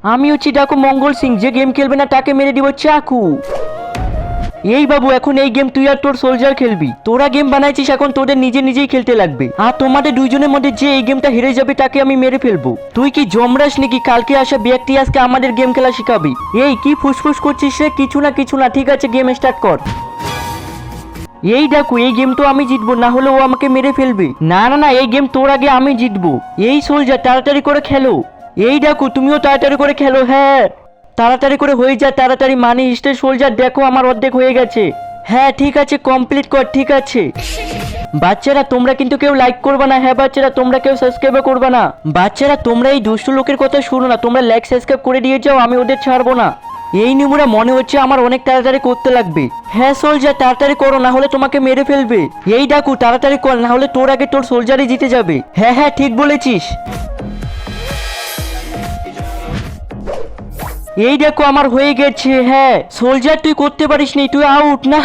আমি হচ্ছি ডাকু মঙ্গল সিং, যে গেম খেলবে না তাকে মেরে দিব চাকু। এই বাবু, এখন এই গেম তুই আর তোর সোলজার খেলবি। তোরা গেম বানাইছিস, এখন তোদের নিজেই খেলতে লাগবে। আর তোমাদের দুইজনের মধ্যে যে এই গেমটা হেরে যাবে তাকে আমি মেরে ফেলবো। তুই কি জমরাস নাকি? কালকে আসা ব্যক্তি আজকে আমাদের গেম খেলা শিখাবি? এই কি ফুসফুস করছিস রে? কিছু না, ঠিক আছে গেম স্টার্ট কর। এই ডাকু, এই গেম তো আমি জিতবো, না হলে ও আমাকে মেরে ফেলবে। না, এই গেম তোর আগে আমি জিতবো। এই সোলজার তাড়াতাড়ি করে খেলো। এই ডাকু, তুমিও তাড়াতাড়ি করে খেলো। হ্যাঁ, তাড়াতাড়ি করে হয়ে যায়, তাড়াতাড়ি। মানি স্টে সোলজার, দেখো আমার অর্ধেক হয়ে গেছে। হ্যাঁ ঠিক আছে, কমপ্লিট কর। ঠিক আছে বাচ্চারা, তোমরা কিন্তু কেউ লাইক করবে না। হ্যাঁ বাচ্চারা, তোমরা কেউ সাবস্ক্রাইব করবে না। বাচ্চারা, তোমরা এই দুষ্টু লোকের কথা শুনো না, তোমরা লাইক সাবস্ক্রাইব করে দিয়ে যাও, আমি ওদের ছাড়বো না। এই নিমুরা মনে হচ্ছে আমার অনেক তাড়াতাড়ি করতে লাগবে। হ্যাঁ সোলজার, তাড়াতাড়ি করো, না হলে তোমাকে মেরে ফেলবে। এই ডাকু, তাড়াতাড়ি কর, না হলে তোর আগে তোর সোলজারই জিতে যাবে। হ্যাঁ ঠিক বলেছিস। এই দেখো আমার হয়ে গেছে। হ্যাঁ সোলজার, তুই করতে পারিস নি, তুই আউট। না